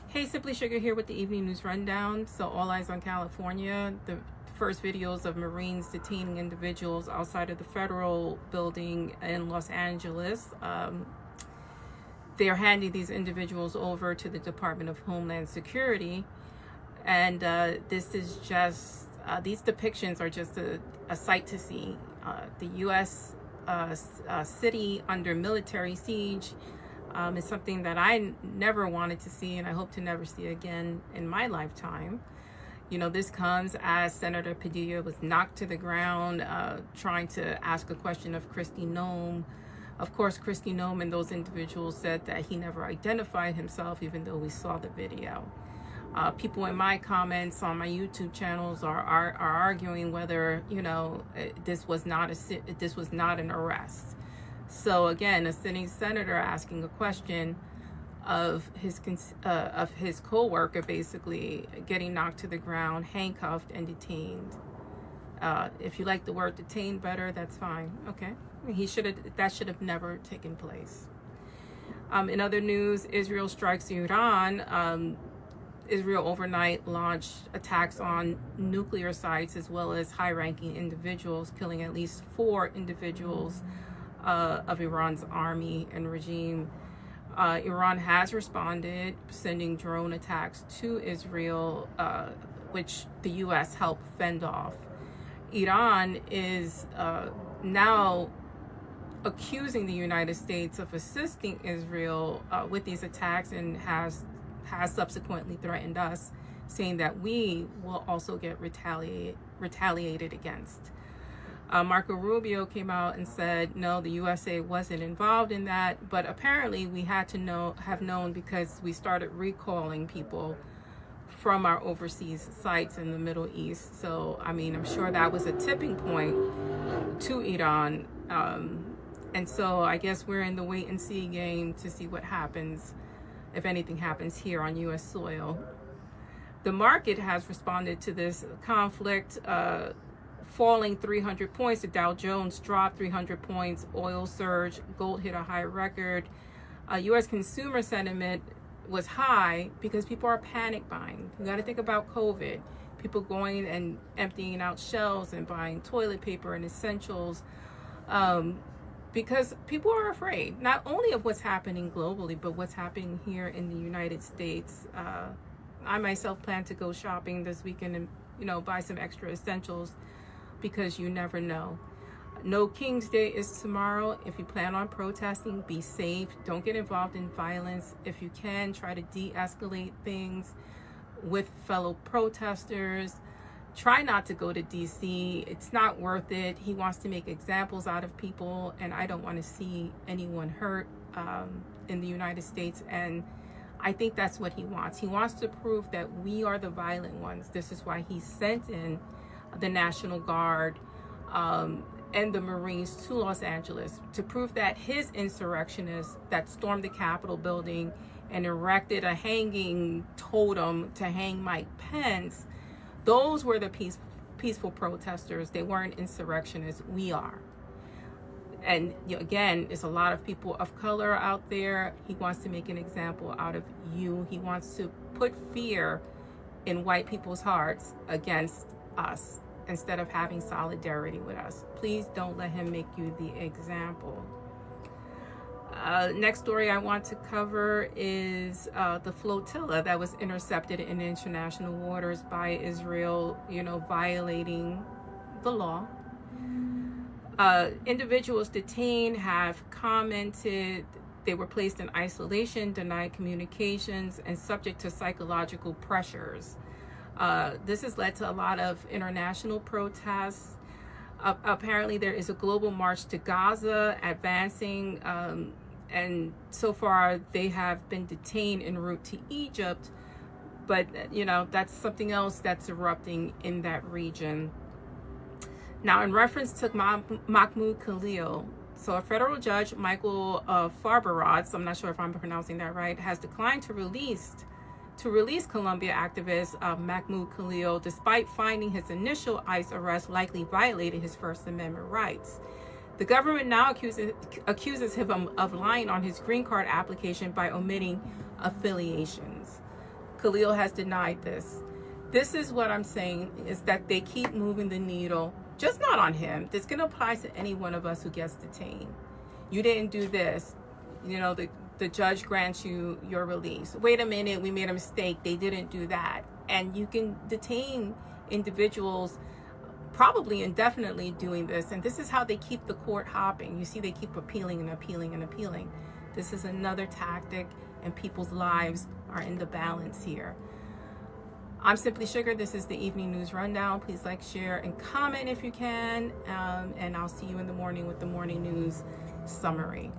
Hey, Simply Sugar here with the evening news rundown. So, all eyes on California. The first videos of Marines detaining individuals outside of the federal building in Los Angeles. They are handing these individuals over to the Department of Homeland Security. And this is just, these depictions are just a sight to see. The U.S. City under military siege. Is something that I never wanted to see, and I hope to never see again in my lifetime. You know, this comes as Senator Padilla was knocked to the ground trying to ask a question of Kristi Noem. Of course, Kristi Noem and those individuals said that he never identified himself, even though we saw the video. People in my comments on my YouTube channels are arguing whether, you know, this was not an arrest. So again, a sitting senator asking a question of his co-worker, basically getting knocked to the ground, handcuffed, and detained. If you like the word detained better, that's fine. Okay, that should have never taken place. In other news, Israel strikes Iran. Israel overnight launched attacks on nuclear sites as well as high-ranking individuals, killing at least 4 individuals of Iran's army and regime. Iran has responded, sending drone attacks to Israel, which the U.S. helped fend off. Iran is now accusing the United States of assisting Israel with these attacks, and has subsequently threatened us, saying that we will also get retaliated against. Marco Rubio came out and said, no, the USA wasn't involved in that, but apparently we had to have known because we started recalling people from our overseas sites in the Middle East. So, I mean, I'm sure that was a tipping point to Iran. And so I guess we're in the wait and see game to see what happens, if anything happens here on U.S. soil. The market has responded to this conflict, falling 300 points. The Dow Jones dropped 300 points. Oil surged. Gold hit a high record. U.S. consumer sentiment was high because people are panic buying. You got to think about COVID. People going and emptying out shelves and buying toilet paper and essentials, because people are afraid not only of what's happening globally, but what's happening here in the United States. I myself plan to go shopping this weekend and, you know, buy some extra essentials, because you never know. No King's Day is tomorrow. If you plan on protesting, be safe. Don't get involved in violence. If you can, try to de-escalate things with fellow protesters. Try not to go to DC. It's not worth it. He wants to make examples out of people, and I don't want to see anyone hurt in the United States. And I think that's what he wants. He wants to prove that we are the violent ones. This is why he sent in the National Guard and the Marines to Los Angeles, to prove that his insurrectionists that stormed the Capitol building and erected a hanging totem to hang Mike Pence, those were the peaceful protesters. They weren't insurrectionists. We are. And again, there's a lot of people of color out there. He wants to make an example out of you. He wants to put fear in white people's hearts against us, instead of having solidarity with us. Please don't let him make you the example. Next story I want to cover is the flotilla that was intercepted in international waters by Israel, you know, violating the law. Individuals detained have commented they were placed in isolation, denied communications, and subject to psychological pressures. This has led to a lot of international protests. Apparently there is a global march to Gaza advancing, and so far they have been detained en route to Egypt, but you know, that's something else that's erupting in that region. Now, in reference to Mahmoud Khalil, so a federal judge, Michael Farbarot, I'm not sure if I'm pronouncing that right, has declined to release Colombia activist Mahmoud Khalil, despite finding his initial ICE arrest likely violated his First Amendment rights. The government now accuses him of lying on his green card application by omitting affiliations. Khalil has denied this. This is what I'm saying, is that they keep moving the needle, just not on him. This can apply to any one of us who gets detained. You didn't do this. You know, the judge grants you your release. Wait a minute, we made a mistake. They didn't do that. And you can detain individuals probably indefinitely doing this. And this is how they keep the court hopping. You see, they keep appealing and appealing and appealing. This is another tactic, and people's lives are in the balance here. I'm Simply Sugar. This is the Evening News Rundown. Please like, share, and comment if you can. And I'll see you in the morning with the morning news summary.